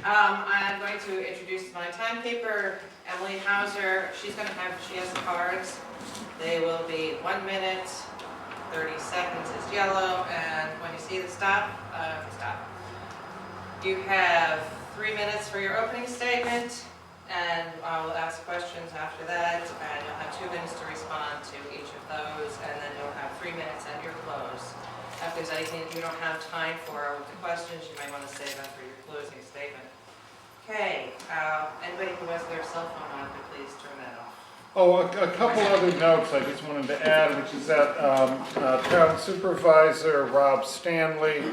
I'm going to introduce my timekeeper, Emily Hauser. She has the cards. They will be 1 minute, 30 seconds is yellow, and when you see the stop, stop. You have 3 minutes for your opening statement, and I'll ask questions after that, and you'll have 2 minutes to respond to each of those, and then you'll have 3 minutes at your close. If there's anything that you don't have time for with the questions, you may want to save them for your closing statement. Okay, anybody who has their cell phone on, please turn that off. Oh, a couple other notes I just wanted to add, which is that Town Supervisor Rob Stanley,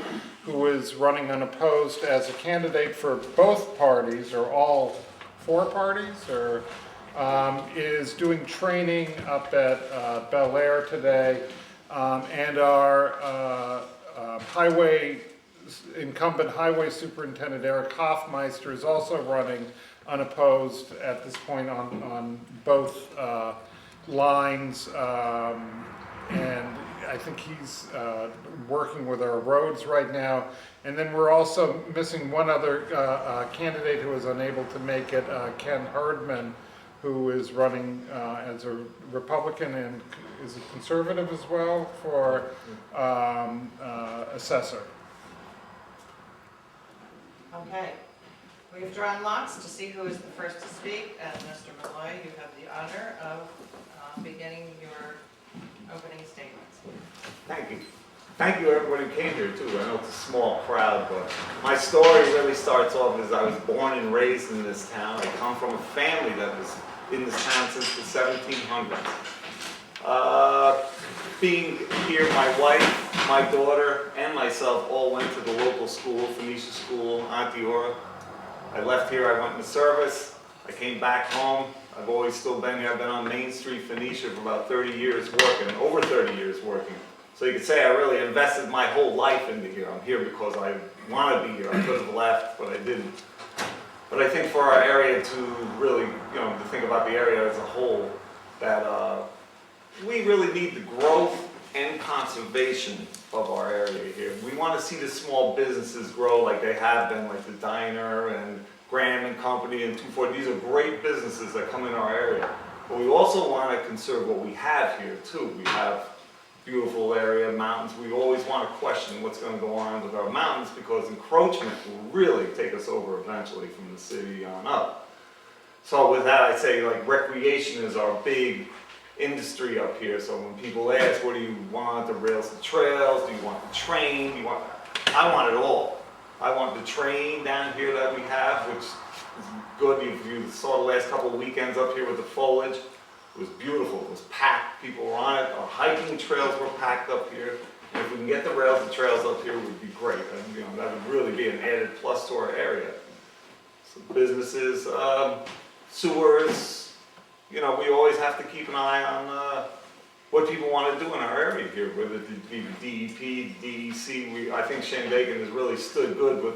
who is running unopposed as a candidate for both parties, or all 4 parties, or is doing training up at Bel Air today, and our incumbent highway superintendent Eric Hoffmeister is also running unopposed at this point on both lines, and I think he's working with our roads right now. And then we're also missing one other candidate who was unable to make it, Ken Herdman, who is running as a Republican and is a conservative as well for assessor. Okay. We've drawn lots to see who is the first to speak, and Mr. Malloy, you have the honor of beginning your opening statements. Thank you. Thank you everybody who came here too. I know it's a small crowd, but my story really starts off as I was born and raised in this town. I come from a family that was in this town since the 1700s. Being here, my wife, my daughter, and myself all went to the local school, Phoenicia School, Onteora. I left here, I went into service, I came back home. I've always still been here. I've been on Main Street, Phoenicia for about 30 years working, over 30 years working. So you could say I really invested my whole life into here. I'm here because I want to be here. I could have left, but I didn't. But I think for our area to really, to think about the area as a whole, that we really need the growth and conservation of our area here. We want to see the small businesses grow like they have been, like the Diner and Graham and Company and 240. These are great businesses that come in our area. But we also want to conserve what we have here too. We have beautiful area, mountains. We always want to question what's going to go on with our mountains because encroachment will really take us over eventually from the city on up. So with that, I say like recreation is our big industry up here. So when people ask, what do you want? The rails, the trails? Do you want the train? I want it all. I want the train down here that we have, which is good. If you saw the last couple of weekends up here with the foliage, it was beautiful. It was packed. People were on it. Our hiking trails were packed up here. And if we can get the rails and trails up here, it would be great. And, that would really be an added plus to our area. So businesses, sewers. We always have to keep an eye on what people want to do in our area here, whether it be DEP, DEC. I think Shandaken has really stood good with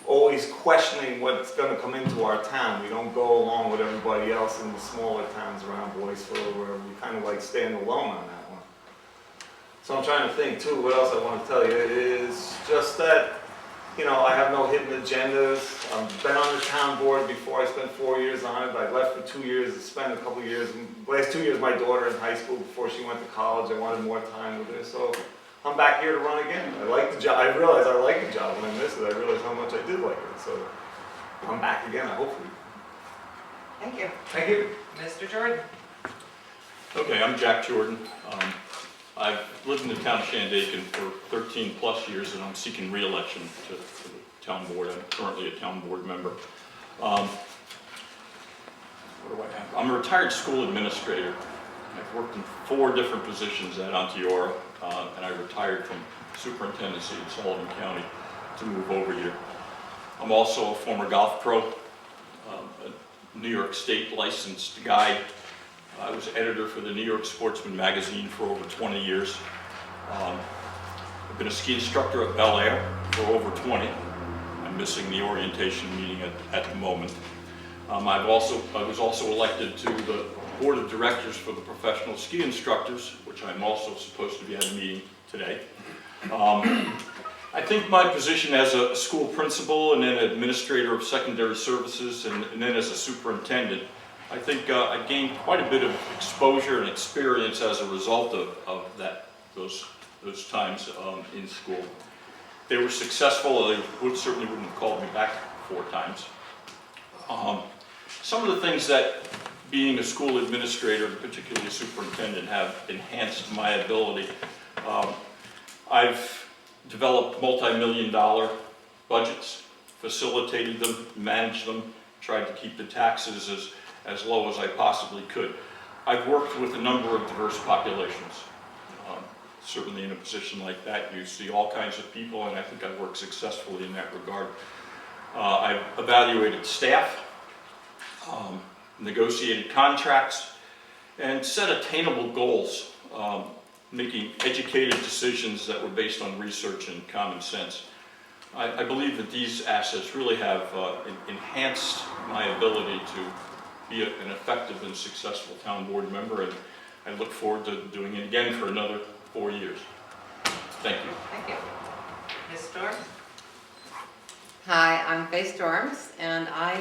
always questioning what's going to come into our town. We don't go along with everybody else in the smaller towns around Boyceville or wherever. We kind of like stand alone on that one. So I'm trying to think too, what else I want to tell you is just that, I have no hidden agendas. I've been on the town board before. I spent 4 years on it. I left for 2 years to spend a couple years. The last 2 years, my daughter in high school before she went to college. I wanted more time with her. So I'm back here to run again. I like the job. I realized I like the job. When I missed it, I realized how much I did like it. So I'm back again, hopefully. Thank you. Thank you. Mr. Jordan. Okay, I'm Jack Jordan. I've lived in the town of Shandaken for 13 plus years, and I'm seeking re-election to the town board. I'm currently a town board member. What do I have? I'm a retired school administrator. I've worked in 4 different positions at Onteora, and I retired from superintendency in Sullivan County to move over here. I'm also a former golf pro, a New York State licensed guide. I was editor for the New York Sportsman magazine for over 20 years. I've been a ski instructor at Bel Air for over 20. I'm missing the orientation meeting at the moment. I was also elected to the board of directors for the professional ski instructors, which I'm also supposed to be at a meeting today. I think my position as a school principal and then administrator of secondary services and then as a superintendent, I think I gained quite a bit of exposure and experience as a result of those times in school. They were successful. They certainly wouldn't have called me back 4 times. Some of the things that being a school administrator, and particularly a superintendent, have enhanced my ability. I've developed multi-million-dollar budgets, facilitated them, managed them, tried to keep the taxes as low as I possibly could. I've worked with a number of diverse populations. Certainly in a position like that, you see all kinds of people, and I think I've worked successfully in that regard. I've evaluated staff, negotiated contracts, and set attainable goals, making educated decisions that were based on research and common sense. I believe that these assets really have enhanced my ability to be an effective and successful town board member, and I look forward to doing it again for another 4 years. Thank you. Thank you. Ms. Storm? Hi, I'm Faye Storms, and I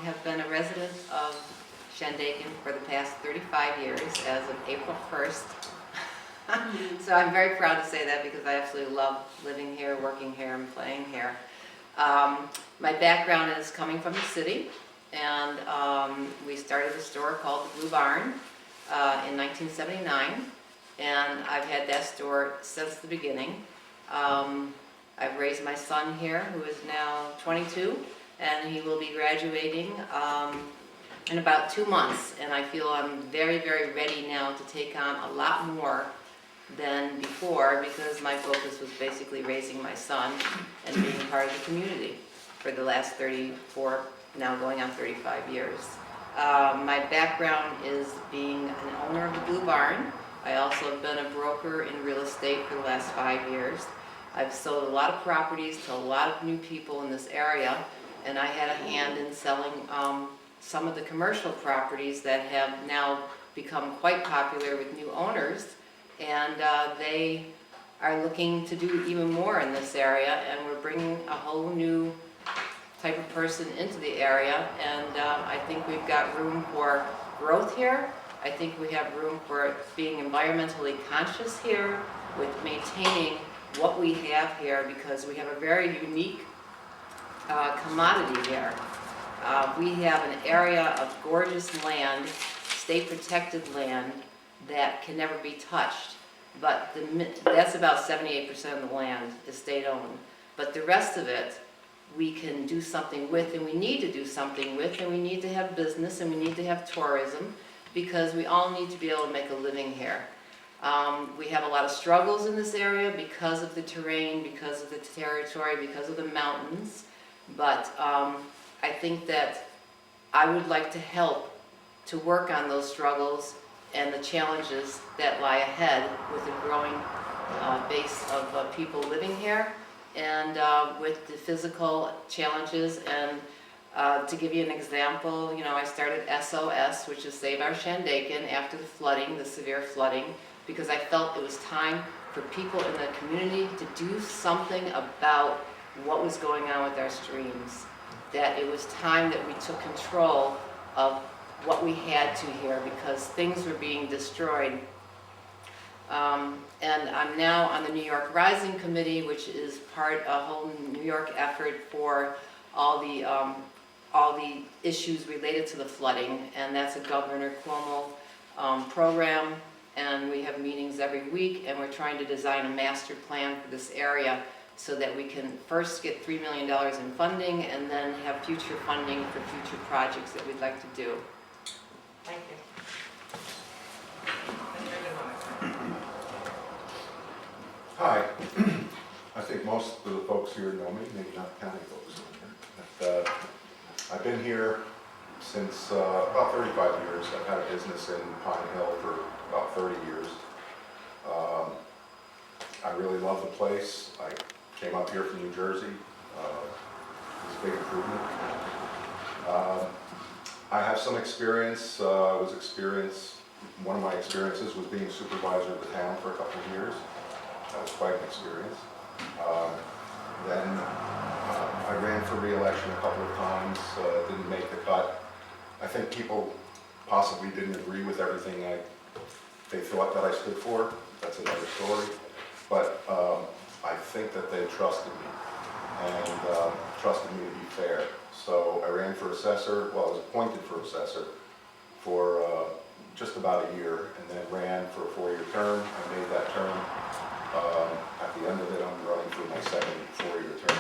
have been a resident of Shandaken for the past 35 years as of April 1st. So I'm very proud to say that because I absolutely love living here, working here, and playing here. My background is coming from the city, and we started a store called the Blue Barn in 1979, and I've had that store since the beginning. I've raised my son here, who is now 22, and he will be graduating in about 2 months, and I feel I'm very, very ready now to take on a lot more than before because my focus was basically raising my son and being part of the community for the last 34, now going on 35 years. My background is being an owner of the Blue Barn. I also have been a broker in real estate for the last 5 years. I've sold a lot of properties to a lot of new people in this area, and I had a hand in selling some of the commercial properties that have now become quite popular with new owners, and they are looking to do even more in this area, and we're bringing a whole new type of person into the area, and I think we've got room for growth here. I think we have room for being environmentally conscious here with maintaining what we have here because we have a very unique commodity here. We have an area of gorgeous land, state protected land that can never be touched, but that's about 78% of the land is state owned. But the rest of it we can do something with, and we need to do something with, and we need to have business and we need to have tourism because we all need to be able to make a living here. We have a lot of struggles in this area because of the terrain, because of the territory, because of the mountains, but I think that I would like to help to work on those struggles and the challenges that lie ahead with a growing base of people living here and with the physical challenges. And to give you an example, you know, I started SOS, which is Save Our Shandaken, after the flooding, the severe flooding, because I felt it was time for people in the community to do something about what was going on with our streams. That it was time that we took control of what we had to here because things were being destroyed. And I'm now on the New York Rising Committee, which is part of a whole New York effort for all the issues related to the flooding, and that's a Governor Cuomo program, and we have meetings every week, and we're trying to design a master plan for this area so that we can first get $3 million in funding and then have future funding for future projects that we'd like to do. Thank you. Mr. Goodwin. Hi. I think most of the folks here know me, maybe not the county folks. But, I've been here since about 35 years. I've had a business in Pine Hill for about 30 years. I really love the place. I came up here from New Jersey. It's a big improvement. I have some experience. One of my experiences was being supervisor of the town for a couple of years. That was quite an experience. Then I ran for re-election a couple of times, didn't make the cut. I think people possibly didn't agree with everything they thought that I stood for. That's another story. But I think that they trusted me and trusted me to be fair. So I ran for assessor, well, I was appointed for assessor for just about a year, and then ran for a 4-year term. I made that term. At the end of it, I'm running for my second 4-year term.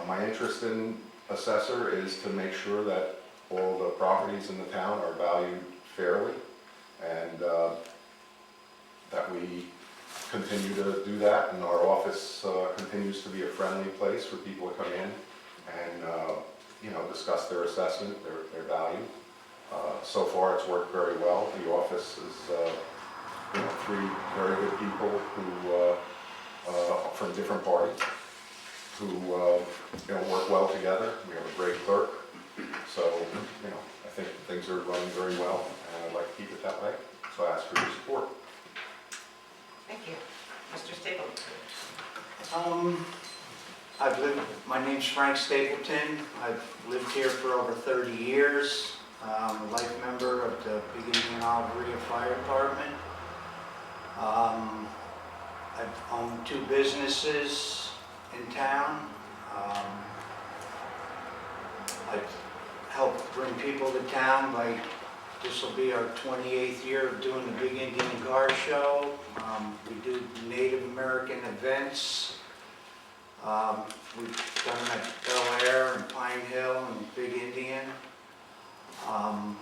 My interest in assessor is to make sure that all the properties in the town are valued fairly, and that we continue to do that, and our office continues to be a friendly place for people to come in and discuss their assessment, their value. So far, it's worked very well. The office is 3 very good people who from different parties who work well together. We have a great clerk, so I think things are running very well, and I'd like to keep it that way. So I ask for your support. Thank you. Mr. Stapleton. My name's Frank Stapleton. I've lived here for over 30 years. I'm a life member of the Big Indian Oliveria Fire Department. I've owned 2 businesses in town. I've helped bring people to town this will be our 28th year of doing the Big Indian Guard Show. We do Native American events. We've done them at Bel Air and Pine Hill and Big Indian. I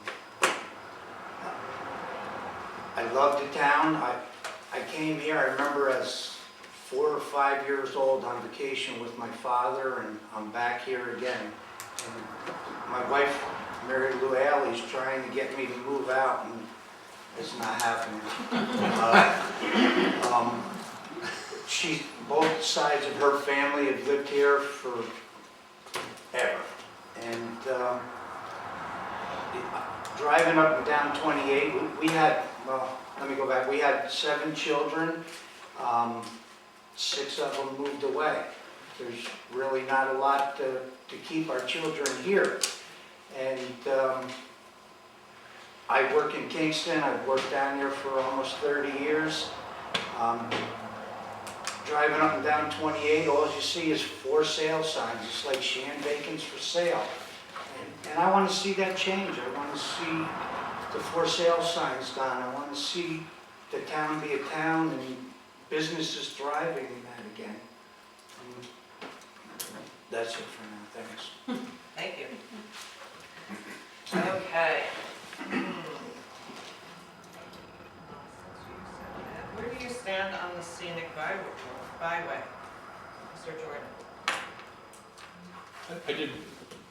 love the town. I came here, I remember as 4 or 5 years old on vacation with my father, and I'm back here again. And my wife, Mary Lou Alley's trying to get me to move out, and it's not happening. Both sides of her family have lived here forever. And driving up and down 28, we had, well, let me go back. We had 7 children. 6 of them moved away. There's really not a lot to keep our children here. And I work in Kingston. I've worked down here for almost 30 years. Driving up and down 28, all you see is for sale signs. It's like Shandaken's for sale. And I want to see that change. I want to see the for sale signs done. I want to see the town be a town and businesses thriving in that again. And that's it for now. Thanks. Thank you. Okay. Where do you stand on the scenic byway? Mr. Jordan? I did,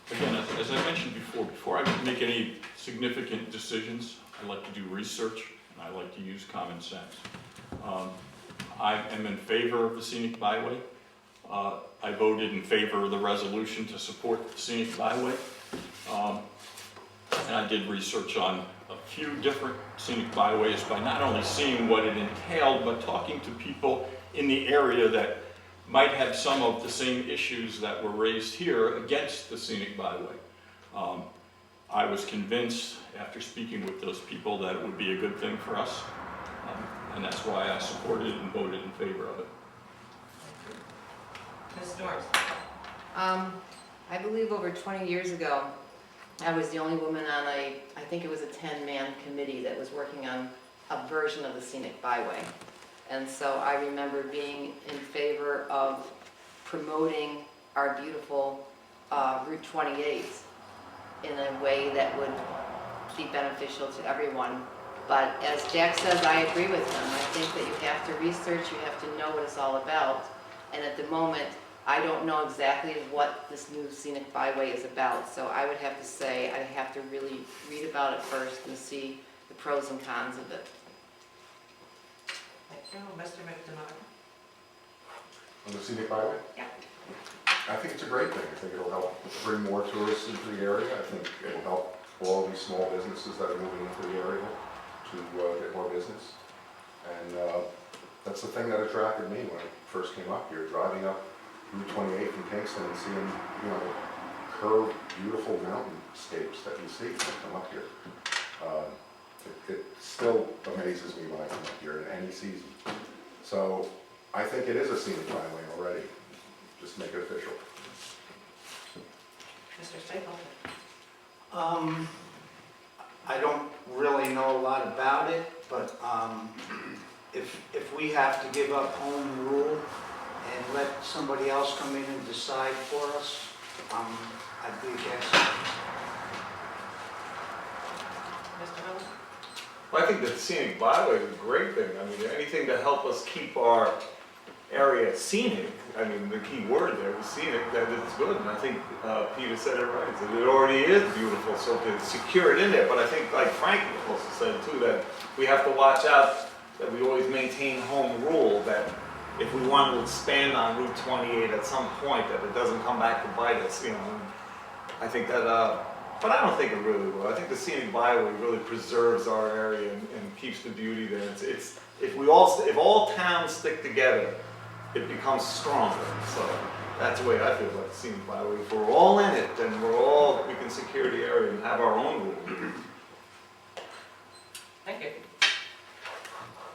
again, as I mentioned before I make any significant decisions, I like to do research, and I like to use common sense. I am in favor of the scenic byway. I voted in favor of the resolution to support the scenic byway. And I did research on a few different scenic byways by not only seeing what it entailed, but talking to people in the area that might have some of the same issues that were raised here against the scenic byway. I was convinced, after speaking with those people, that it would be a good thing for us, and that's why I supported it and voted in favor of it. Ms. Storms? I believe over 20 years ago, I was the only woman on I think it was a 10-man committee that was working on a version of the scenic byway. And so I remember being in favor of promoting our beautiful Route 28 in a way that would be beneficial to everyone. But as Jack says, I agree with him. I think that you have to research, you have to know what it's all about. And at the moment, I don't know exactly what this new scenic byway is about. So I would have to say I have to really read about it first and see the pros and cons of it. Thank you. Mr. McDonough? On the scenic byway? Yeah. I think it's a great thing. I think it'll help bring more tourists into the area. I think it'll help all these small businesses that are moving into the area to get more business. And that's the thing that attracted me when I first came up here, driving up Route 28 from Kingston and seeing, you know, curved, beautiful mountainscapes that you see when you come up here. It still amazes me when I come up here in any season. So I think it is a scenic byway already. Just make it official. Mr. Stapleton? I don't really know a lot about it, but if we have to give up home rule and let somebody else come in and decide for us, I'd be against it. Mr. Miller? Well, I think the scenic byway is a great thing. I mean, anything to help us keep our area scenic, I mean, the key word there was scenic, that it's good. And I think Peter said it right, that it already is beautiful, so to secure it in there. But I think, like Frank also said too, that we have to watch out that we always maintain home rule, that if we want to expand on Route 28 at some point, that it doesn't come back to bite us, you know. And I think that, but I don't think it really will. I think the scenic byway really preserves our area and keeps the beauty there. It's if all towns stick together, it becomes stronger. So that's the way I feel about the scenic byway. If we're all in it, then we can secure the area and have our own rules. Thank you.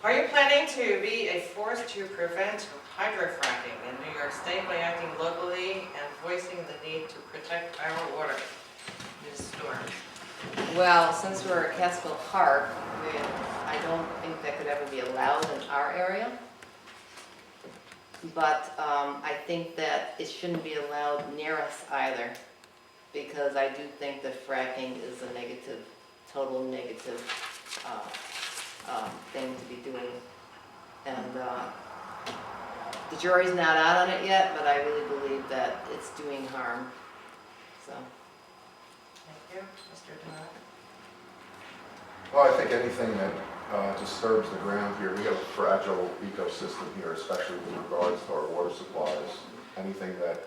Are you planning to be a force to prevent hydrofracking in New York State by acting locally and voicing the need to protect our water? Ms. Storms? Well, since we're at Catskill Park, I don't think that could ever be allowed in our area. But I think that it shouldn't be allowed near us either, because I do think that fracking is a negative, total negative thing to be doing. And the jury's not out on it yet, but I really believe that it's doing harm. So. Thank you. Mr. Denard? Well, I think anything that disturbs the ground here, we have a fragile ecosystem here, especially with regards to our water supplies. Anything that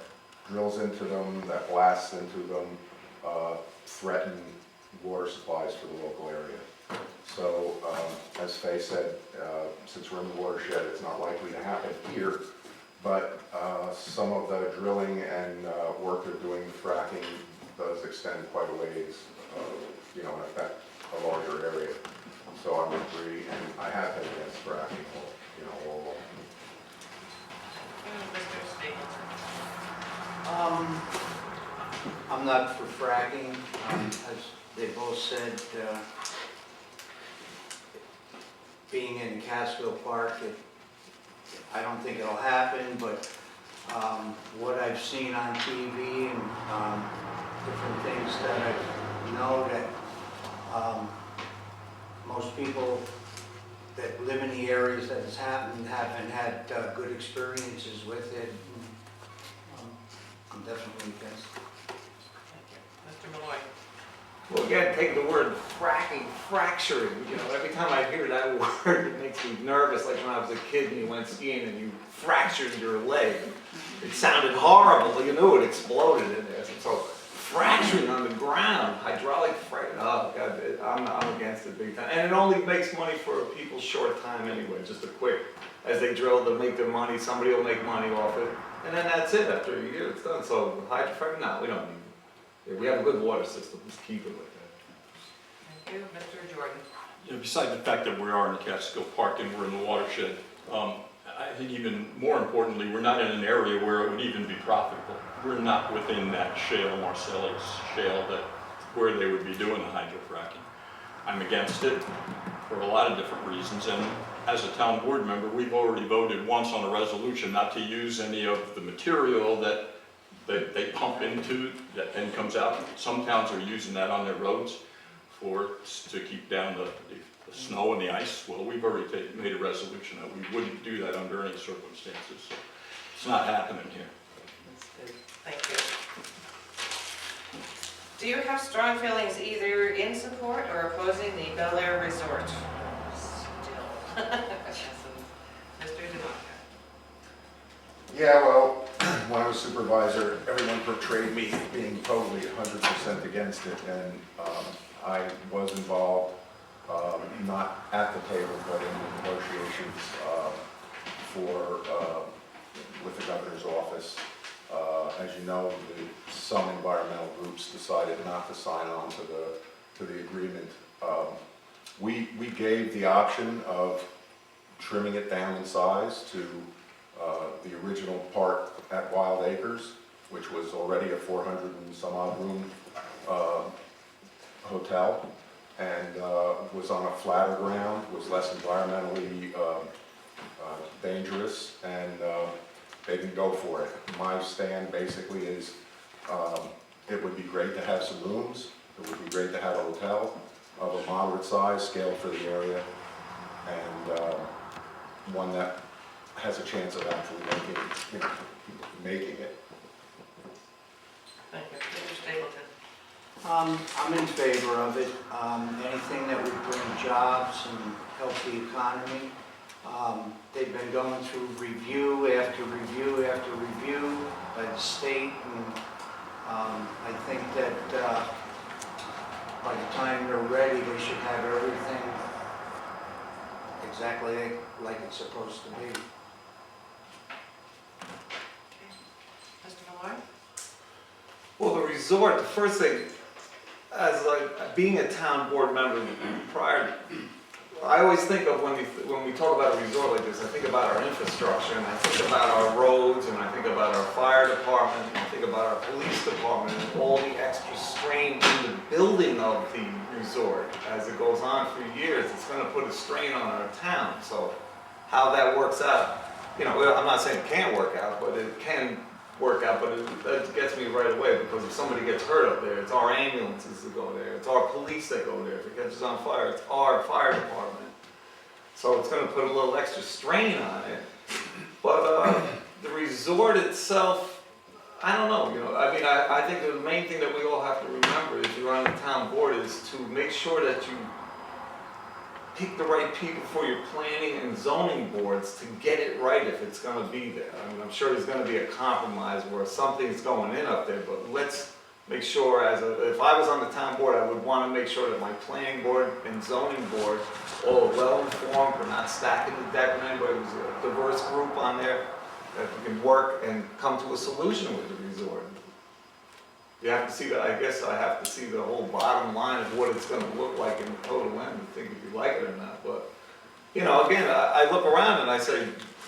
drills into them, that blasts into them, threaten water supplies for the local area. So, as Faye said, since we're in the watershed, it's not likely to happen here, but some of the drilling and work they're doing, fracking, does extend quite a ways, you know, and affect a larger area. So I would agree, and I have been against fracking, you know, all along. Mr. Stapleton? I'm not for fracking, as they both said, being in Catskill Park, I don't think it'll happen, but what I've seen on TV and different things that I know that most people that live in the areas that it's happened haven't had good experiences with it. I'm definitely against it. Thank you. Mr. Malloy? Well, again, take the word fracking, fracturing, you know, every time I hear that word, it makes me nervous, like when I was a kid and you went skiing and you fractured your leg. It sounded horrible, you knew it exploded in there. So fracturing on the ground, hydraulic fracturing, oh God, I'm against it big time. And it only makes money for people's short time anyway, just a quick, as they drill, they'll make their money, somebody will make money off it, and then that's it, after a year it's done. So hydrofracking, no, we don't need it. Yeah, we have a good water system, just keep it like that. Thank you. Mr. Jordan? You know, besides the fact that we are in Catskill Park and we're in the watershed, I think even more importantly, we're not in an area where it would even be profitable. We're not within that shale, Marcellus shale, where they would be doing the hydrofracking. I'm against it for a lot of different reasons, and as a town board member, we've already voted once on a resolution not to use any of the material that they pump into that then comes out. Some towns are using that on their roads to keep down the snow and the ice. Well, we've already made a resolution that we wouldn't do that under any circumstances. So it's not happening here. Thank you. Do you have strong feelings either in support or opposing the Bel Air Resort? Still. Mr. DeMonte? Yeah, well, when I was supervisor, everyone portrayed me being totally 100% against it, and I was involved, not at the table, but in the negotiations with the governor's office, As you know, some environmental groups decided not to sign on to the agreement. We gave the option of trimming it down in size to the original part at Wild Acres, which was already a 400 and some odd room hotel, and was on a flatter ground, was less environmentally dangerous, and they can go for it. My stand basically is it would be great to have some rooms, it would be great to have a hotel of a moderate size, scale for the area, and one that has a chance of actually making it. Thank you. Mr. Stapleton. I'm in favor of it. Anything that would bring jobs and help the economy. They've been going through review after review after review by the state, and I think that by the time they're ready, they should have everything exactly like it's supposed to be. Mr. Malloy? Well, the resort, the first thing, as being a town board member prior, I always think of when we talk about a resort like this, I think about our infrastructure, and I think about our roads, and I think about our fire department, and I think about our police department, and all the extra strain in the building of the resort. As it goes on for years, it's going to put a strain on our town. So how that works out, I'm not saying it can't work out, but it can work out, but that gets me right away, because if somebody gets hurt up there, it's our ambulances that go there, it's our police that go there. If it catches on fire, it's our fire department. So it's going to put a little extra strain on it. But the resort itself, I don't know. I think the main thing that we all have to remember if you're on the town board is to make sure that you pick the right people for your planning and zoning boards to get it right if it's going to be there. I'm sure there's going to be a compromise where something's going in up there, but let's make sure, if I was on the town board, I would want to make sure that my planning board and zoning board all are well informed. We're not stacking the deck with anybody. There's a diverse group on there that we can work and come to a solution with the resort. You have to see that. I guess I have to see the whole bottom line of what it's going to look like in the total end and think if you like it or not. But again, I look around and I say,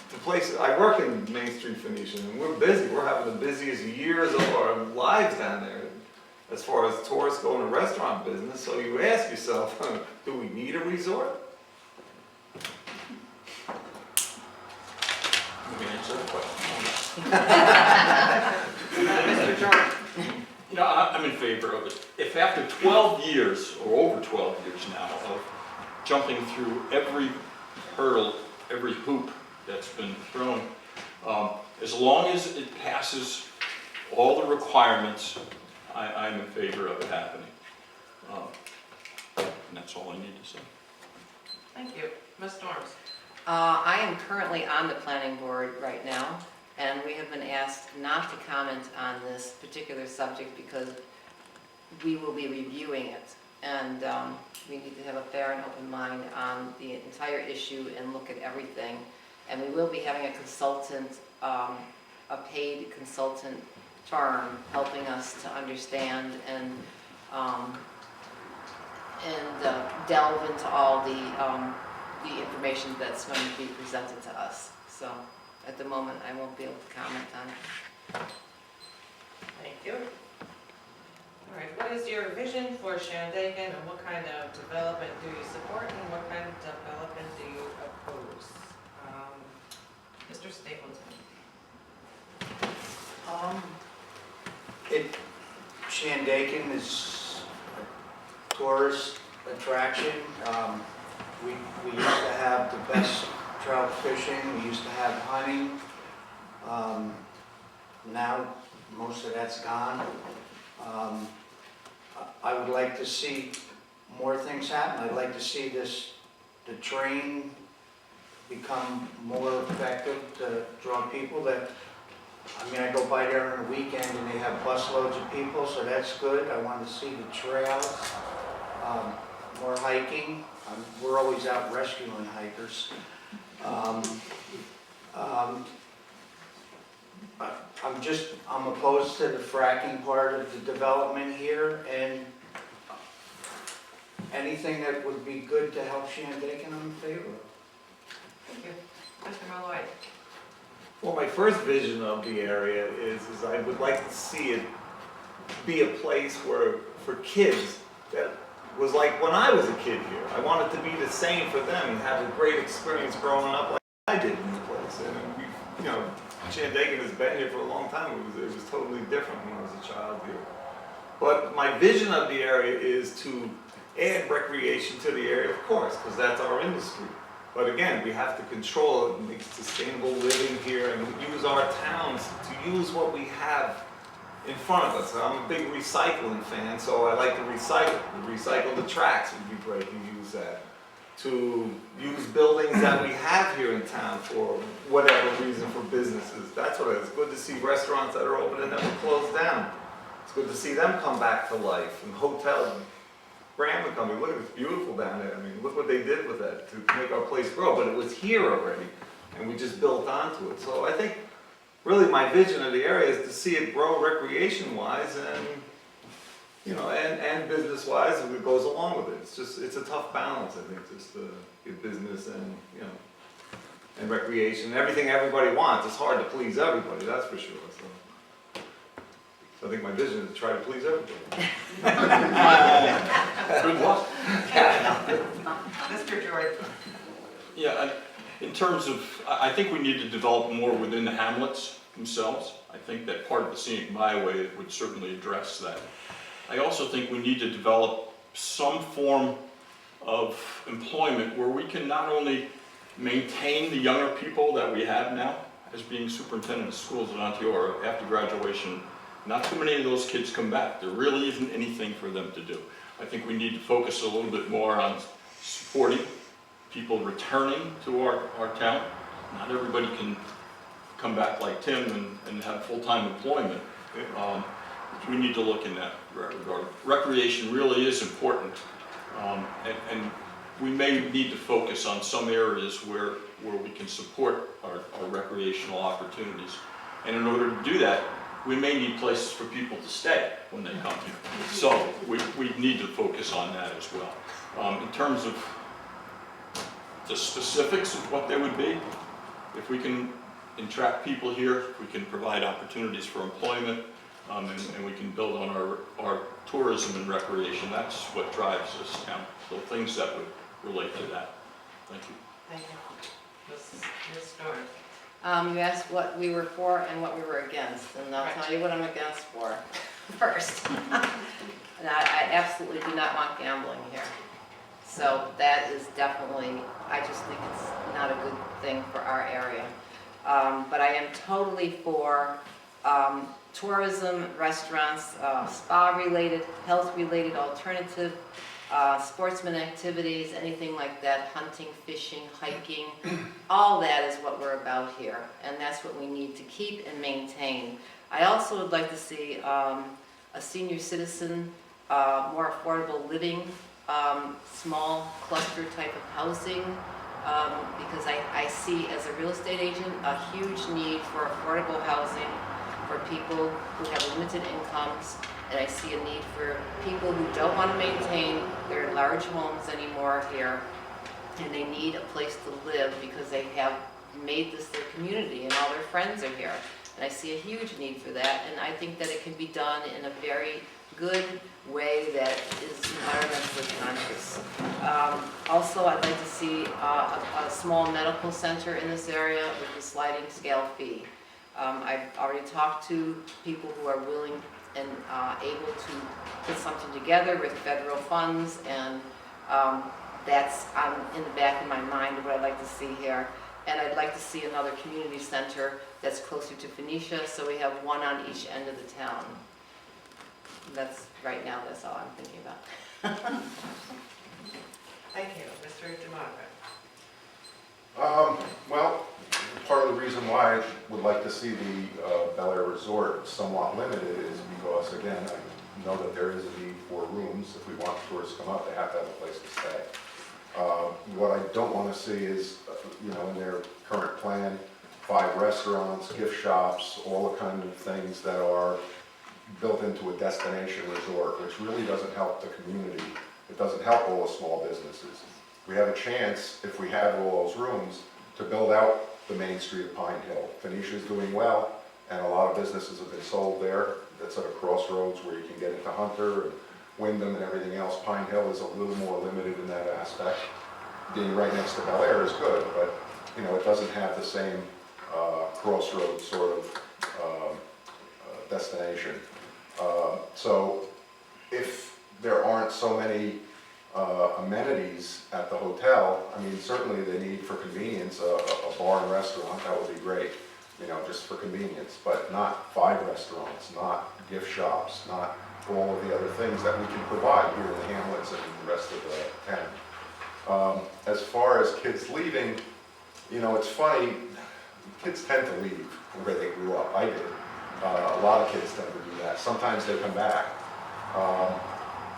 the place I work in Main Street Phoenician, and we're busy. We're having the busiest years of our lives down there, as far as tourists go in the restaurant business. So you ask yourself, do we need a resort? Let me answer the question. Mr. Jordan? I'm in favor of it. If after 12 years, or over 12 years now, of jumping through every hurdle, every hoop that's been thrown, as long as it passes all the requirements, I'm in favor of it happening. And that's all I need to say. Thank you. Ms. Storms? I am currently on the planning board right now, and we have been asked not to comment on this particular subject because we will be reviewing it. And we need to have a fair and open mind on the entire issue and look at everything. And we will be having a consultant, a paid consultant firm helping us to understand and delve into all the information that's going to be presented to us. So at the moment, I won't be able to comment on it. Thank you. All right, what is your vision for Shandaken, and what kind of development do you support, and what kind of development do you oppose? Mr. Stapleton? Shandaken is a tourist attraction. We used to have the best trout fishing, we used to have hunting. Now most of that's gone. I would like to see more things happen. I'd like to see the train become more effective to draw people. I go by there on the weekend and they have busloads of people, so that's good. I want to see the trails, more hiking. We're always out rescuing hikers. I'm opposed to the fracking part of the development here, and anything that would be good to help Shandaken, I'm in favor of. Thank you. Mr. Malloy. Well, my first vision of the area is I would like to see it be a place where, for kids, that was like when I was a kid here. I want it to be the same for them and have a great experience growing up like I did in the place. And we, Shandaken has been here for a long time. It was totally different when I was a child here. But my vision of the area is to add recreation to the area, of course, because that's our industry. But again, we have to control it and make sustainable living here and use our towns to use what we have in front of us. I'm a big recycling fan, so I like to recycle. Recycle the tracks would be great to use that. To use buildings that we have here in town for whatever reason for businesses. That's what it is. It's good to see restaurants that are open and that were closed down. It's good to see them come back to life. And hotels, Brandon company, look at it's beautiful down there. I mean, look what they did with that to make our place grow. But it was here already, and we just built onto it. So I think really my vision of the area is to see it grow recreation-wise and and business-wise, and it goes along with it. It's a tough balance, I think, just to get business and and recreation, everything everybody wants. It's hard to please everybody, that's for sure. So I think my vision is to try to please everybody. Good luck. Mr. Jordan. Yeah, in terms of, I think we need to develop more within the hamlets themselves. I think that part of the scenic byway would certainly address that. I also think we need to develop some form of employment where we can not only maintain the younger people that we have now as being superintendent of schools at Onteora after graduation. Not too many of those kids come back. There really isn't anything for them to do. I think we need to focus a little bit more on supporting people returning to our town. Not everybody can come back like Tim and have full-time employment. We need to look in that regard. Recreation really is important, and we may need to focus on some areas where we can support our recreational opportunities. And in order to do that, we may need places for people to stay when they come here. So we need to focus on that as well. In terms of the specifics of what they would be, if we can entrap people here, if we can provide opportunities for employment, and we can build on our tourism and recreation. That's what drives this town. So things that would relate to that. Thank you. Thank you. Ms. Storrs. You asked what we were for and what we were against, and I'll tell you what I'm against for first. And I absolutely do not want gambling here. So that is definitely, I just think it's not a good thing for our area. But I am totally for tourism, restaurants, spa-related, health-related, alternative, sportsman activities, anything like that, hunting, fishing, hiking, all that is what we're about here, and that's what we need to keep and maintain. I also would like to see a senior citizen, more affordable living, small cluster type of housing, because I see as a real estate agent a huge need for affordable housing for people who have limited incomes, and I see a need for people who don't want to maintain their large homes anymore here, and they need a place to live because they have made this their community and all their friends are here. And I see a huge need for that, and I think that it can be done in a very good way that is environmentally conscious. Also, I'd like to see a small medical center in this area with a sliding scale fee. I've already talked to people who are willing and able to put something together with federal funds, and that's in the back of my mind what I'd like to see here. And I'd like to see another community center that's closer to Phoenicia, so we have one on each end of the town. That's, right now, that's all I'm thinking about. Thank you. Mr. DeMarco. Well, part of the reason why I would like to see the Bel Air Resort somewhat limited is because, again, I know that there is a need for rooms. If we want tourists to come up, they have to have a place to stay. What I don't want to see is, in their current plan, 5 restaurants, gift shops, all the kind of things that are built into a destination resort, which really doesn't help the community. It doesn't help all the small businesses. We have a chance, if we have all those rooms, to build out the main street of Pine Hill. Phoenicia's doing well, and a lot of businesses have been sold there. That's at a crossroads where you can get into Hunter and Wyndham and everything else. Pine Hill is a little more limited in that aspect. Being right next to Bel Air is good, but you know, it doesn't have the same crossroads sort of destination. So if there aren't so many amenities at the hotel, I mean, certainly they need for convenience a bar and restaurant, that would be great, you know, just for convenience, but not 5 restaurants, not gift shops, not all of the other things that we can provide here in the hamlets and the rest of the town. As far as kids leaving, you know, it's funny, kids tend to leave where they grew up. I did. A lot of kids tend to do that. Sometimes they come back.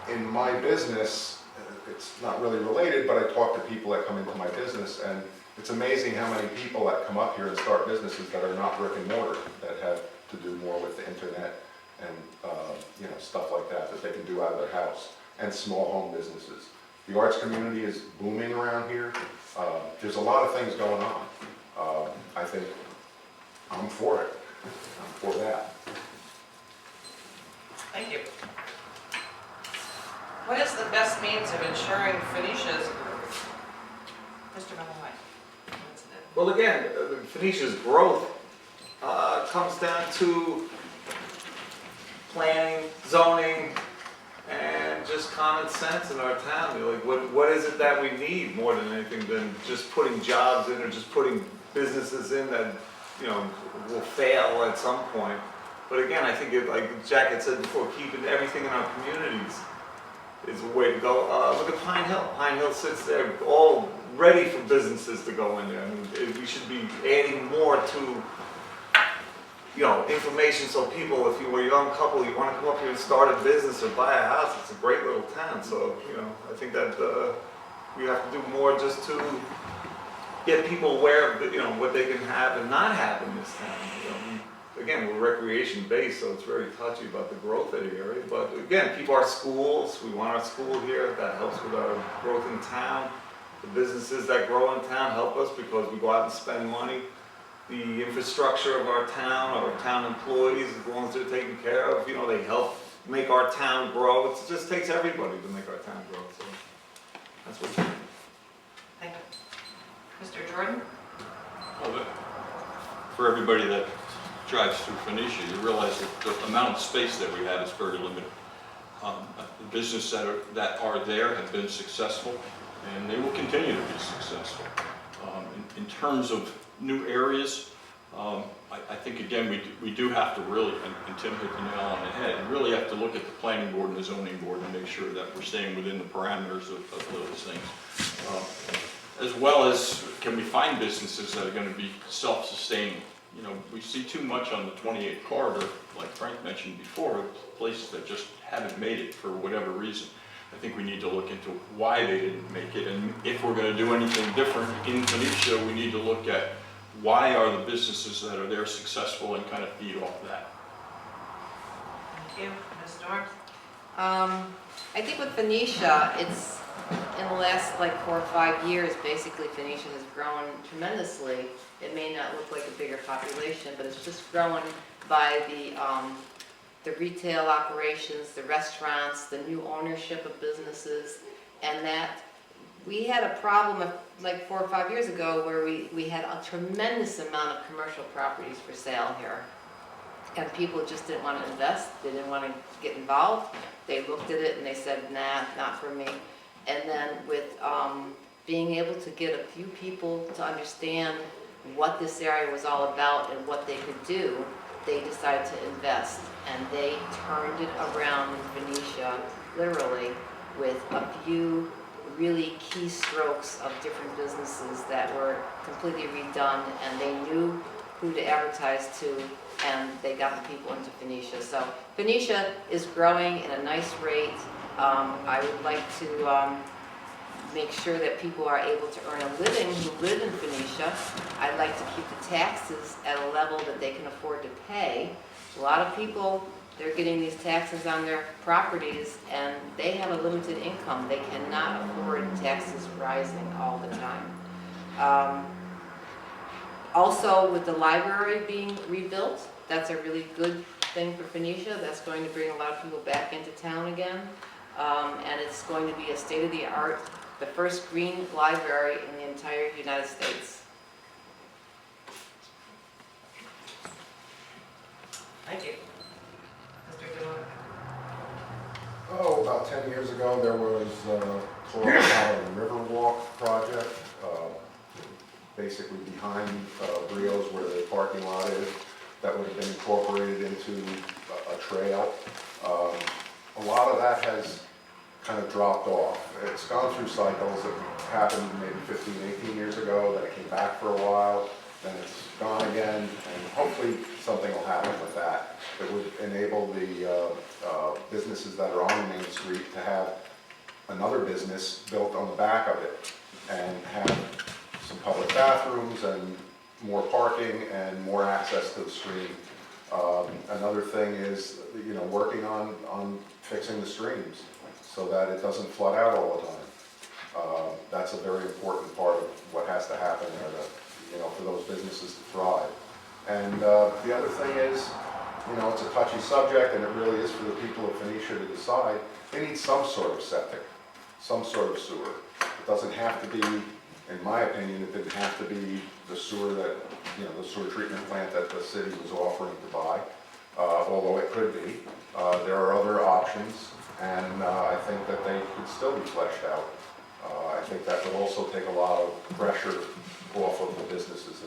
In my business, it's not really related, but I talk to people that come into my business, and it's amazing how many people that come up here and start businesses that are not brick and mortar, that have to do more with the internet and you know, stuff like that, that they can do out of their house, and small home businesses. The arts community is booming around here. There's a lot of things going on. I think I'm for it. I'm for that. Thank you. What is the best means of ensuring Phoenicia's growth? Mr. Malloy. Well, again, Phoenicia's growth comes down to planning, zoning, and just common sense in our town. You know, like, what is it that we need more than anything than just putting jobs in or just putting businesses in that, you know, will fail at some point. But again, I think, like Jack had said before, keeping everything in our communities is a way to go. Look at Pine Hill. Pine Hill sits there all ready for businesses to go in there. I mean, we should be adding more to, you know, information so people, if you were a young couple, you want to come up here and start a business or buy a house, it's a great little town. So, you know, I think that we have to do more just to get people aware of, you know, what they can have and not have in this town. You know, again, we're recreation based, so it's very touchy about the growth of the area. But again, keep our schools. We want our school here. That helps with our growth in town. The businesses that grow in town help us because we go out and spend money. The infrastructure of our town employees, as long as they're taken care of, you know, they help make our town grow. It just takes everybody to make our town grow. So that's what. Thank you. Mr. Jordan? Well, for everybody that drives through Phoenicia, you realize that the amount of space that we have is very limited. The businesses that are there have been successful, and they will continue to be successful. In terms of new areas, I think again we do have to really, and Tim hit the nail on the head, and really have to look at the planning board and the zoning board and make sure that we're staying within the parameters of those things. As well as, can we find businesses that are going to be self-sustaining? You know, we see too much on the 28 corridor, like Frank mentioned before, places that just haven't made it for whatever reason. I think we need to look into why they didn't make it, and if we're going to do anything different in Phoenicia, we need to look at why are the businesses that are there successful and kind of feed off that. Thank you. Ms. North? I think with Phoenicia, it's in the last like 4 or 5 years, basically Phoenicia has grown tremendously. It may not look like a bigger population, but it's just growing by the retail operations, the restaurants, the new ownership of businesses, and that we had a problem like 4 or 5 years ago where we had a tremendous amount of commercial properties for sale here. And people just didn't want to invest, they didn't want to get involved. They looked at it and they said, nah, not for me. And then with being able to get a few people to understand what this area was all about and what they could do, they decided to invest. And they turned it around in Phoenicia, literally, with a few really key strokes of different businesses that were completely redone, and they knew who to advertise to, and they got the people into Phoenicia. So Phoenicia is growing at a nice rate. I would like to make sure that people are able to earn a living who live in Phoenicia. I'd like to keep the taxes at a level that they can afford to pay. A lot of people, they're getting these taxes on their properties and they have a limited income. They cannot afford taxes rising all the time. Also, with the library being rebuilt, that's a really good thing for Phoenicia. That's going to bring a lot of people back into town again. And it's going to be a state-of-the-art, the first green library in the entire United States. Thank you. Mr. Dillon? Oh, about 10 years ago, there was Coral Island Riverwalk project, basically behind Brio's where the parking lot is, that would have been incorporated into a trail. A lot of that has kind of dropped off. It's gone through cycles. It happened maybe 15, 18 years ago, then it came back for a while, then it's gone again, and hopefully something will happen with that. It would enable the businesses that are on Main Street to have another business built on the back of it and have some public bathrooms and more parking and more access to the stream. Another thing is, working on fixing the streams so that it doesn't flood out all the time. That's a very important part of what has to happen there to, for those businesses to thrive. And the other thing is, it's a touchy subject and it really is for the people of Phoenicia to decide. They need some sort of septic, some sort of sewer. It doesn't have to be, in my opinion, it didn't have to be the sewer that, the sewer treatment plant that the city was offering to buy, although it could be. There are other options, and I think that they could still be fleshed out. I think that would also take a lot of pressure off of the businesses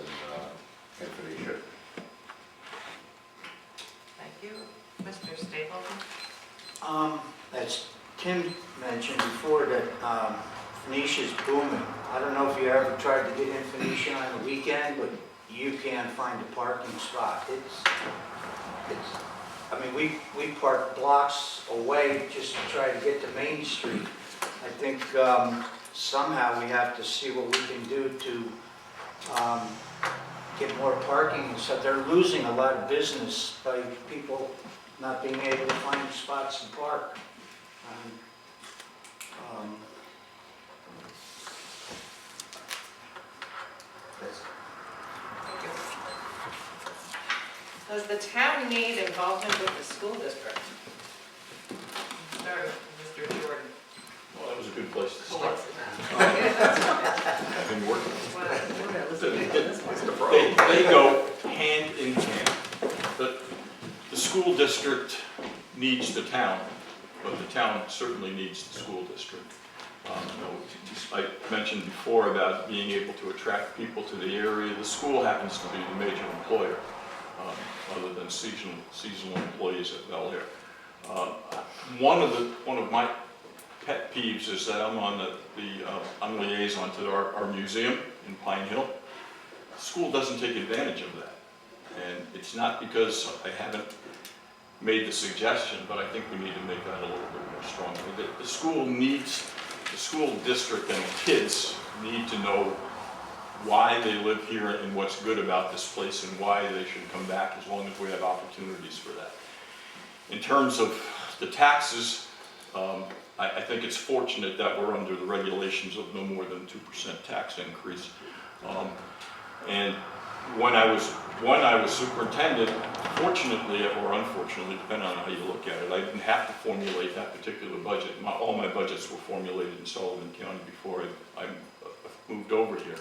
in Phoenicia. Thank you. Mr. Stapleton? As Tim mentioned before, that Phoenicia's booming. I don't know if you ever tried to get in Phoenicia on the weekend, but you can't find a parking spot. We park blocks away just to try to get to Main Street. I think somehow we have to see what we can do to get more parking. So they're losing a lot of business by people not being able to find spots to park. Does the town need involvement with the school district? Start with Mr. Jordan. Well, that was a good place to start. Well, I've been working. we're gonna listen to this one. They go hand in hand. The school district needs the town, but the town certainly needs the school district. I mentioned before about being able to attract people to the area. The school happens to be the major employer, other than seasonal employees at Bel Air. One of my pet peeves is that I'm liaison to our museum in Pine Hill. The school doesn't take advantage of that, and it's not because I haven't made the suggestion, but I think we need to make that a little bit more strongly. The school district and the kids need to know why they live here and what's good about this place and why they should come back as long as we have opportunities for that. In terms of the taxes, I think it's fortunate that we're under the regulations of no more than 2% tax increase. And when I was superintendent, fortunately or unfortunately, depending on how you look at it, I didn't have to formulate that particular budget. All my budgets were formulated in Sullivan County before I moved over here.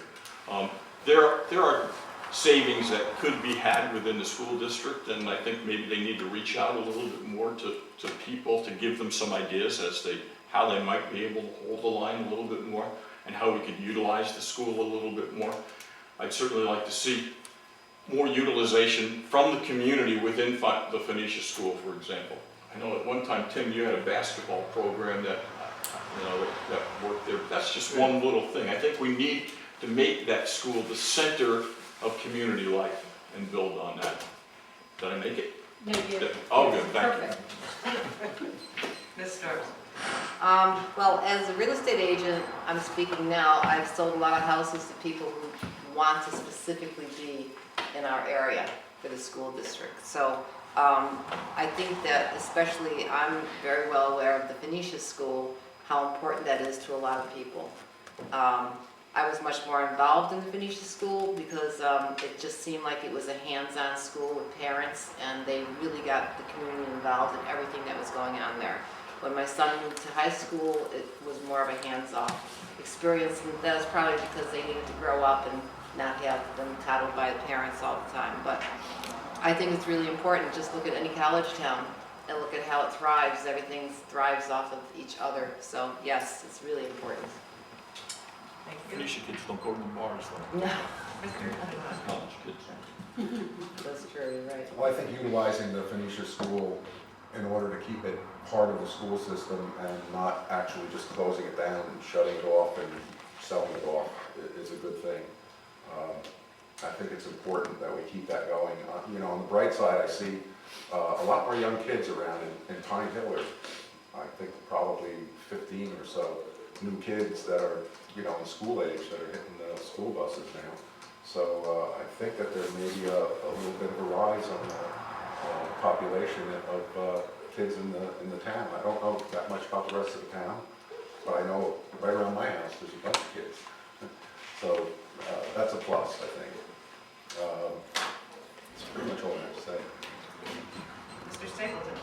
There are savings that could be had within the school district, and I think maybe they need to reach out a little bit more to people to give them some ideas as how they might be able to hold the line a little bit more and how we could utilize the school a little bit more. I'd certainly like to see more utilization from the community within the Phoenicia School, for example. I know at one time, Tim, you had a basketball program that worked there. That's just one little thing. I think we need to make that school the center of community life and build on that. Did I make it? Maybe. Oh, good, thank you. Ms. Storrs? Well, as a real estate agent, I'm speaking now, I've sold a lot of houses to people who want to specifically be in our area for the school district. So I think that especially, I'm very well aware of the Phoenicia School, how important that is to a lot of people. I was much more involved in the Phoenicia School because it just seemed like it was a hands-on school with parents, and they really got the community involved in everything that was going on there. When my son moved to high school, it was more of a hands-off experience, and that was probably because they needed to grow up and not have them coddled by the parents all the time. But I think it's really important. Just look at any college town and look at how it thrives. Everything thrives off of each other. So yes, it's really important. Thank you. Phoenicia kids don't go to the bars though, No, college kids. that's true, you're right. Well, I think utilizing the Phoenicia School in order to keep it part of the school system and not actually just closing it down and shutting it off and selling it off is a good thing. I think it's important that we keep that going. You know, on the bright side, I see a lot more young kids around in Pine Hill. I think probably 15 or so new kids that are, you know, in school age that are hitting the school buses now. So I think that there may be a little bit of a rise on the population of kids in the town. I don't know that much about the rest of the town, but I know right around my house there's a bunch of kids. So that's a plus, I think. That's pretty much all I have to say. Mr. Stapleton.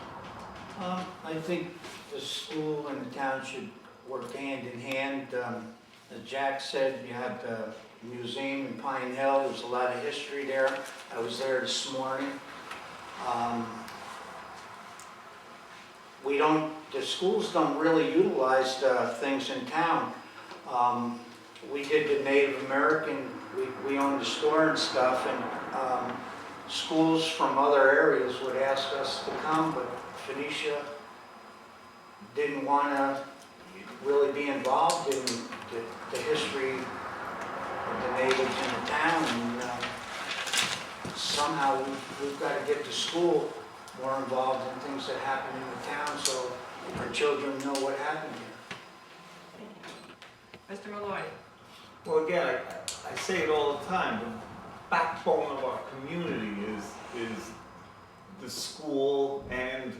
I think the school and the town should work hand in hand. As Jack said, you have the museum in Pine Hill. There's a lot of history there. I was there this morning. The schools don't really utilize things in town. We did the Native American, we owned a store and stuff, and schools from other areas would ask us to come, but Phoenicia didn't want to really be involved in the history of the natives in the town. And somehow we've got to get the school more involved in things that happen in the town so our children know what happened here. Mr. Malloy. Well, again, I say it all the time, the backbone of our community is the school and,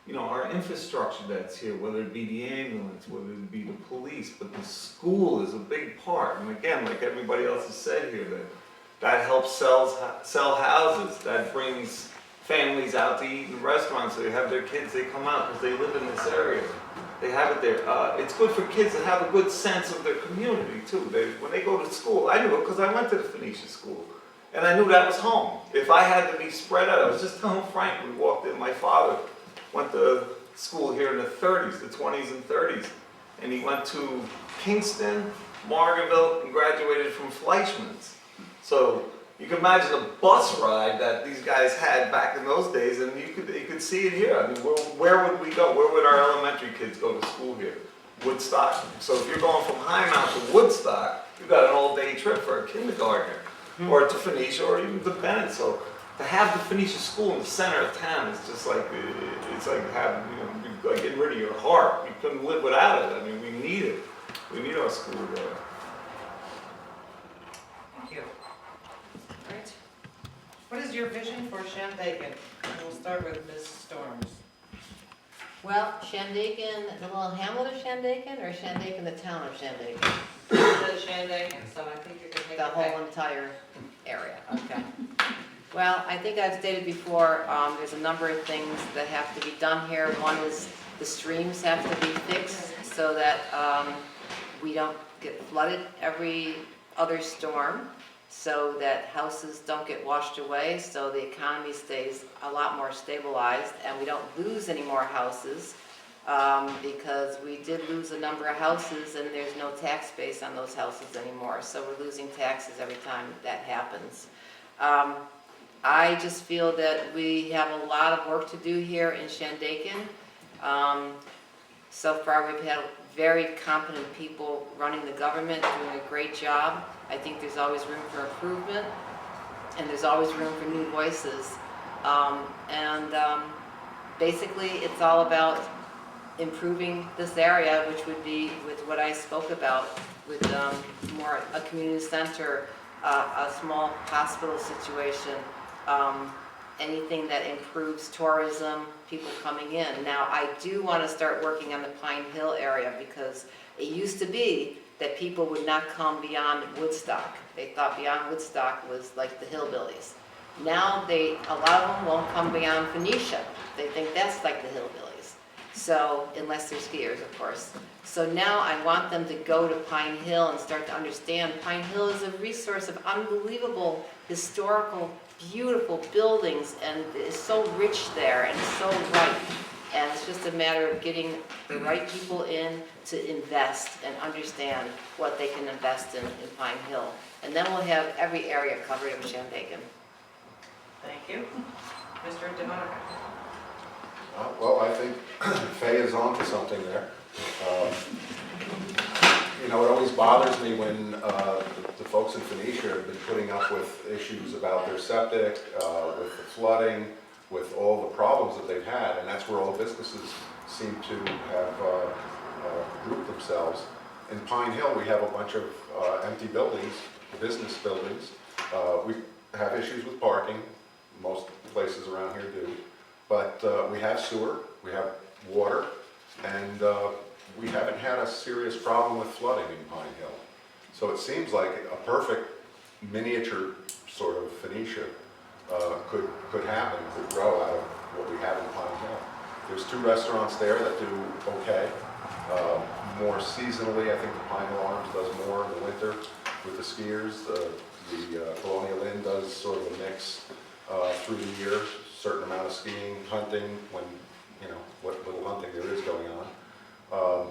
you know, our infrastructure that's here, whether it be the ambulance, whether it be the police, but the school is a big part. And again, like everybody else has said here, that helps sell houses, that brings families out to eat in restaurants, so they have their kids, they come out because they live in this area. They have it there. It's good for kids to have a good sense of their community too. When they go to school, I knew it because I went to the Phoenicia School. And I knew that was home. If I had to be spread out, I was just telling Frank, we walked in, my father went to school here in the 30s, the 20s and 30s. And he went to Kingston, Margaretville, and graduated from Fleischmann's. So you can imagine the bus ride that these guys had back in those days, and you could see it here. I mean, where would we go? Where would our elementary kids go to school here? Woodstock. So if you're going from Highmount to Woodstock, you've got an all-day trip for a kindergartner, or to Phoenicia, or even to Bennett. So to have the Phoenicia School in the center of town is just like, it's like having, you know, like getting rid of your heart. You couldn't live without it. I mean, we need it. We need our school there. Thank you. All right. What is your vision for Shandaken? And we'll start with Ms. Storms. Well, Shandaken, the little hamlet of Shandaken, or Shandaken, the town of Shandaken? It says Shandaken, so I think you can take The it back. whole entire area, okay. Well, I think I've stated before, there's a number of things that have to be done here. One is the streams have to be fixed so that we don't get flooded every other storm, so that houses don't get washed away, so the economy stays a lot more stabilized, and we don't lose any more houses, because we did lose a number of houses and there's no tax base on those houses anymore, so we're losing taxes every time that happens. I just feel that we have a lot of work to do here in Shandaken. So far we've had very competent people running the government, doing a great job. I think there's always room for improvement, and there's always room for new voices. Basically it's all about improving this area, which would be with what I spoke about, with more a community center, a small hospital situation, anything that improves tourism, people coming in. Now, I do want to start working on the Pine Hill area, because it used to be that people would not come beyond Woodstock. They thought beyond Woodstock was like the hillbillies. Now a lot of them won't come beyond Phoenicia. They think that's like the hillbillies. So, unless they're skiers, of course. So now I want them to go to Pine Hill and start to understand Pine Hill is a resource of unbelievable historical, beautiful buildings, and it's so rich there and so ripe. And it's just a matter of getting the right people in to invest and understand what they can invest in Pine Hill. And then we'll have every area covered of Shandaken. Thank you. Mr. DeMonica. Well, I think Faye is on to something there. You know, it always bothers me when the folks in Phoenicia have been putting up with issues about their septic, with the flooding, with all the problems that they've had, and that's where all the businesses seem to have grouped themselves. In Pine Hill, we have a bunch of empty buildings, business buildings. We have issues with parking. Most places around here do. But we have sewer, we have water, and we haven't had a serious problem with flooding in Pine Hill. So it seems like a perfect miniature sort of Phoenicia could happen, could grow out of what we have in Pine Hill. There's 2 restaurants there that do okay. More seasonally, I think the Pine Hill Arms does more in the winter with the skiers. The Colonial Inn does sort of a mix through the year, certain amount of skiing, hunting, when, you know, what little hunting there is going on.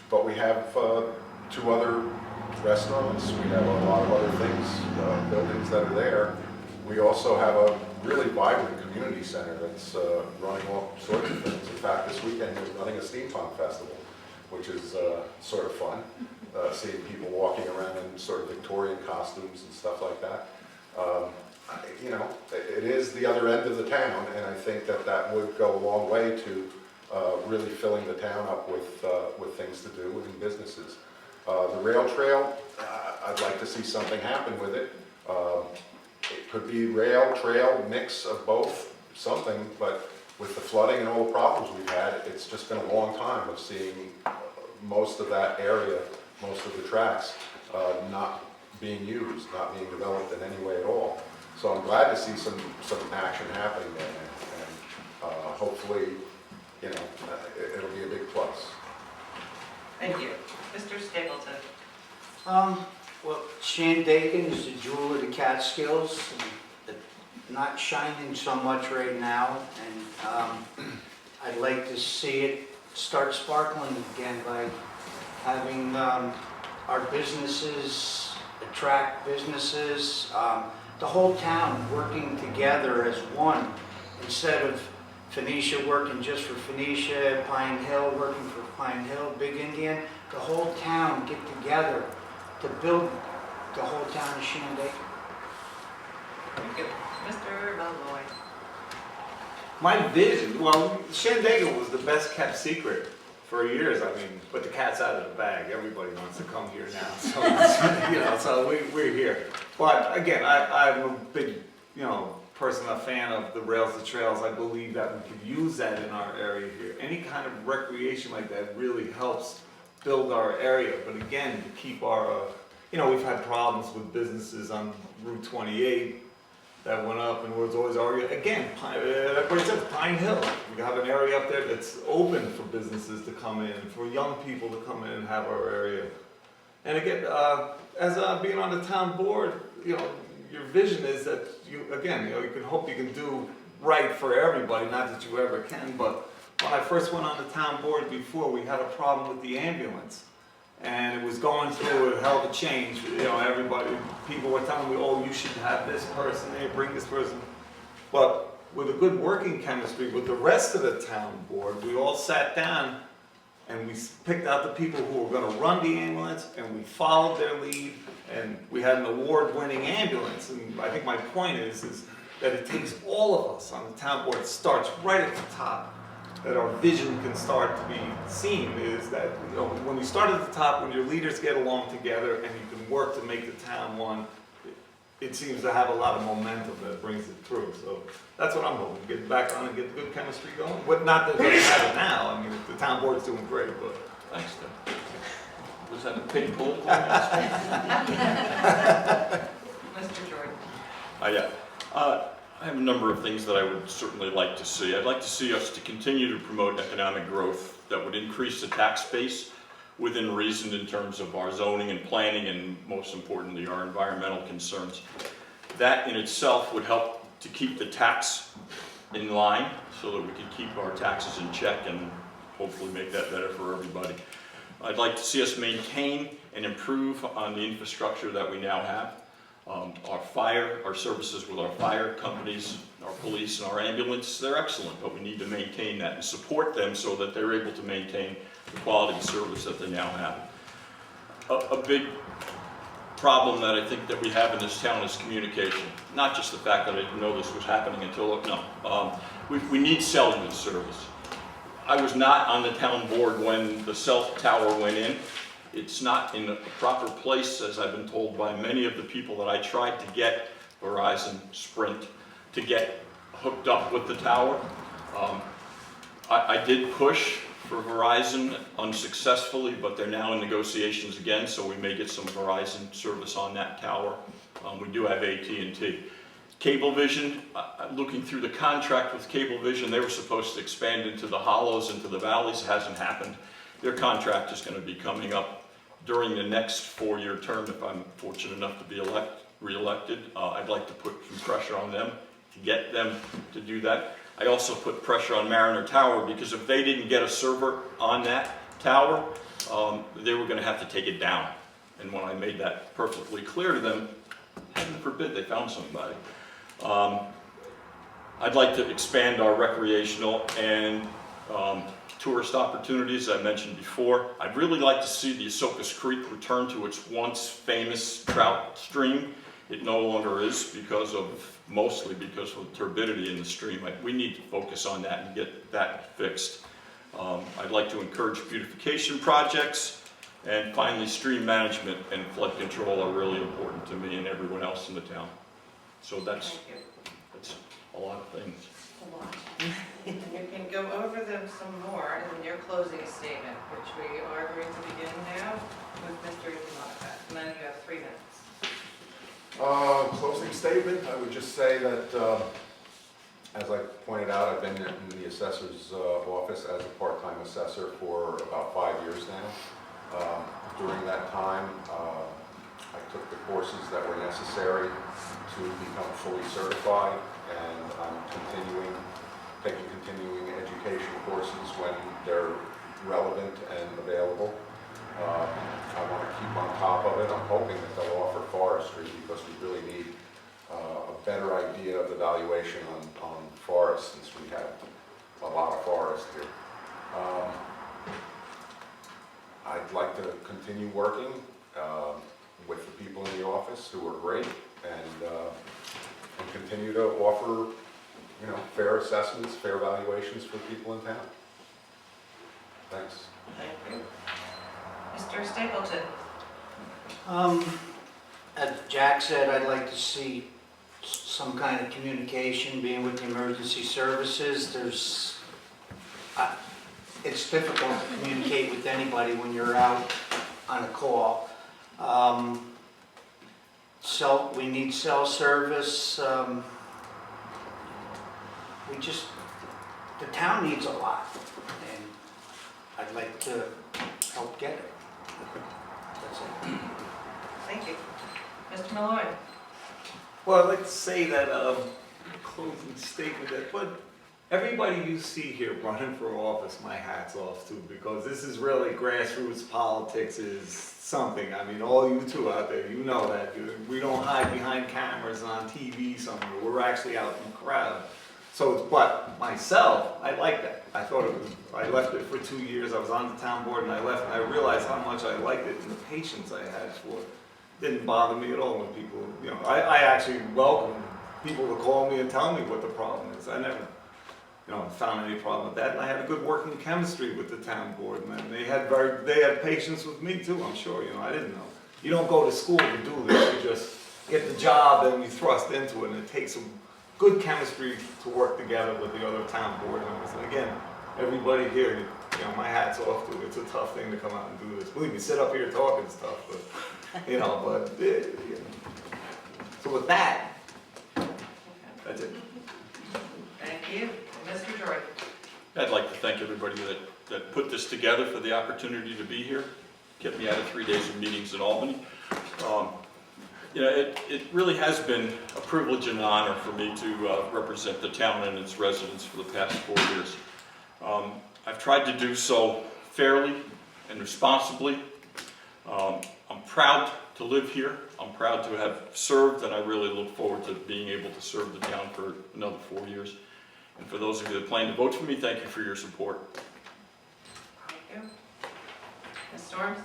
But we have 2 other restaurants, we have a lot of other things, buildings that are there. We also have a really vibrant community center that's running all sorts of things. In fact, this weekend we're running a steampunk festival, which is sort of fun, seeing people walking around in sort of Victorian costumes and stuff like that. You know, it is the other end of the town, and I think that that would go a long way to really filling the town up with things to do and businesses. The rail trail, I'd like to see something happen with it. It could be rail, trail, mix of both, something, but with the flooding and all the problems we've had, it's just been a long time of seeing most of that area, most of the tracks, not being used, not being developed in any way at all. So I'm glad to see some action happening there, and hopefully, you know, it'll be a big plus. Thank you. Mr. Stapleton. Well, Shandaken is the jewel of the Catskills, not shining so much right now, and I'd like to see it start sparkling again by having our businesses attract businesses, the whole town working together as one, instead of Phoenicia working just for Phoenicia, Pine Hill working for Pine Hill, Big Indian, the whole town get together to build the whole town of Shandaken. Thank you. Mr. Malloy. My vision, well, Shandaken was the best kept secret for years. I mean, but the cat's out of the bag. Everybody wants to come here now, so you know, so we're here. But again, I'm a big, you know, person, a fan of the rails to trails. I believe that we could use that in our area here. Any kind of recreation like that really helps build our area. But again, to keep our, you know, we've had problems with businesses on Route 28 that went up, and was always arguing. Again, everybody says Pine Hill. We have an area up there that's open for businesses to come in, for young people to come in and have our area. And again, as being on the town board, you know, your vision is that you, again, you know, you can hope you can do right for everybody, not that you ever can, but when I first went on the town board before, we had a problem with the ambulance. And it was going through a hell of a change. You know, everybody, people were telling me, oh, you should have this person, they bring this person. But with a good working chemistry with the rest of the town board, we all sat down and we picked out the people who were going to run the ambulance, and we followed their lead, and we had an award-winning ambulance. And I think my point is that it takes all of us on the town board. It starts right at the top that our vision can start to be seen is that, you know, when you start at the top, when your leaders get along together and you can work to make the town one, it seems to have a lot of momentum that brings it through. So that's what I'm hoping, get back on and get the good chemistry going. What, not that it doesn't have it now, I mean, the town board's doing great, but. Thanks, Tim. Was that a paid political announcement? Mr. Jordan. I have a number of things that I would certainly like to see. I'd like to see us to continue to promote economic growth that would increase the tax base within reason in terms of our zoning and planning, and most importantly, our environmental concerns. That in itself would help to keep the tax in line so that we can keep our taxes in check and hopefully make that better for everybody. I'd like to see us maintain and improve on the infrastructure that we now have. Our services with our fire companies, our police, and our ambulance, they're excellent, but we need to maintain that and support them so that they're able to maintain the quality of service that they now have. A big problem that I think that we have in this town is communication. Not just the fact that I didn't know this was happening until, we need cellular service. I was not on the town board when the cell tower went in. It's not in the proper place, as I've been told by many of the people that I tried to get Verizon, Sprint, to get hooked up with the tower. I did push for Verizon unsuccessfully, but they're now in negotiations again, so we may get some Verizon service on that tower. We do have AT&T. Cablevision, looking through the contract with Cablevision, they were supposed to expand into the hollows, into the valleys. Hasn't happened. Their contract is going to be coming up during the next 4-year term if I'm fortunate enough to be re-elected. I'd like to put some pressure on them to get them to do that. I also put pressure on Mariner Tower because if they didn't get a server on that tower, they were going to have to take it down. And when I made that perfectly clear to them, heaven forbid they found somebody. I'd like to expand our recreational and tourist opportunities, I mentioned before. I'd really like to see the Esocas Creek return to its once famous trout stream. It no longer is mostly because of the turbidity in the stream. We need to focus on that and get that fixed. I'd like to encourage beautification projects, and finally stream management and flood control are really important to me and everyone else in the town. So that's a lot of things. You can go over them some more in your closing statement, which we are going to begin now with Mr. Yamada. And then you have 3 minutes. Closing statement, I would just say that, as I pointed out, I've been in the assessor's office as a part-time assessor for about 5 years now. During that time, I took the courses that were necessary to become fully certified, and I'm taking continuing education courses when they're relevant and available. I want to keep on top of it. I'm hoping that they'll offer forestry because we really need a better idea of the valuation on forests, since we have a lot of forest here. I'd like to continue working with the people in the office who are great, and continue to offer, fair assessments, fair valuations for people in town. Thanks. Thank you. Mr. Stapleton. As Jack said, I'd like to see some kind of communication being with the emergency services. It's difficult to communicate with anybody when you're out on a call. We need cell service. The town needs a lot, and I'd like to help get it. That's it. Thank you. Mr. Malloy. Well, I'd like to say that closing statement that what everybody you see here running for office, my hat's off to, because this is really grassroots politics is something. I mean, all you two out there, you know that. We don't hide behind cameras on TV somewhere. We're actually out in the crowd. So, but myself, I like that. I thought I left it for 2 years. I was on the town board and I left, and I realized how much I liked it and the patience I had for it. Didn't bother me at all when people, I actually welcome people to call me and tell me what the problem is. I never, found any problem with that. And I had a good working chemistry with the town board, and they had patience with me too, I'm sure, I didn't know. You don't go to school to do this, you just get the job and you thrust into it, and it takes some good chemistry to work together with the other town board members. And again, everybody here, my hat's off to it. It's a tough thing to come out and do this. Believe me, sit up here talking stuff, but, So with that, that's it. Thank you. Mr. Jordan. I'd like to thank everybody that put this together, for the opportunity to be here, get me out of 3 days of meetings in Albany. It really has been a privilege and an honor for me to represent the town and its residents for the past 4 years. I've tried to do so fairly and responsibly. I'm proud to live here. I'm proud to have served, and I really look forward to being able to serve the town for another 4 years. And for those of you that plan to vote for me, thank you for your support. Thank you. Ms. Storms?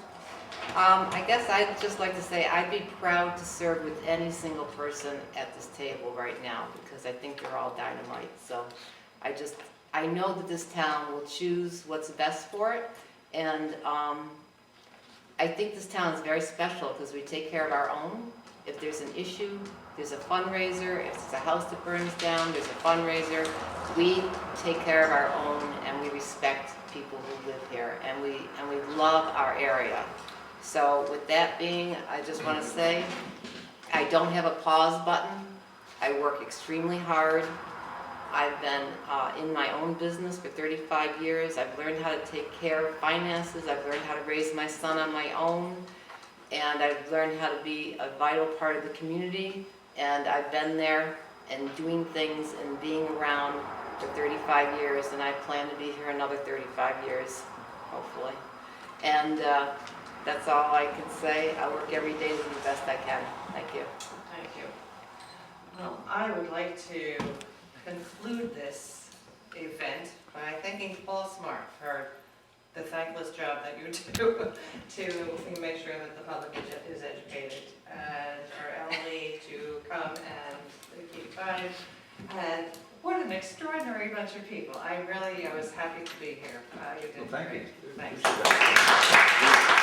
I guess I'd just like to say I'd be proud to serve with any single person at this table right now, because I think you're all dynamite. So I know that this town will choose what's best for it, and I think this town is very special because we take care of our own. If there's an issue, there's a fundraiser. If it's a house that burns down, there's a fundraiser. We take care of our own, and we respect people who live here, and we love our area. So with that being, I just want to say, I don't have a pause button. I work extremely hard. I've been in my own business for 35 years. I've learned how to take care of finances. I've learned how to raise my son on my own. And I've learned how to be a vital part of the community. And I've been there and doing things and being around for 35 years. And I plan to be here another 35 years, hopefully. And that's all I can say. I work every day to do the best I can. Thank you. Thank you. Well, I would like to conclude this event by thanking Paul Smart for the thankless job that you do to make sure that the public is educated, and for Emily to come and keep time. And what an extraordinary bunch of people. I was happy to be here. You did Well, thank great. you. Thanks. Appreciate that.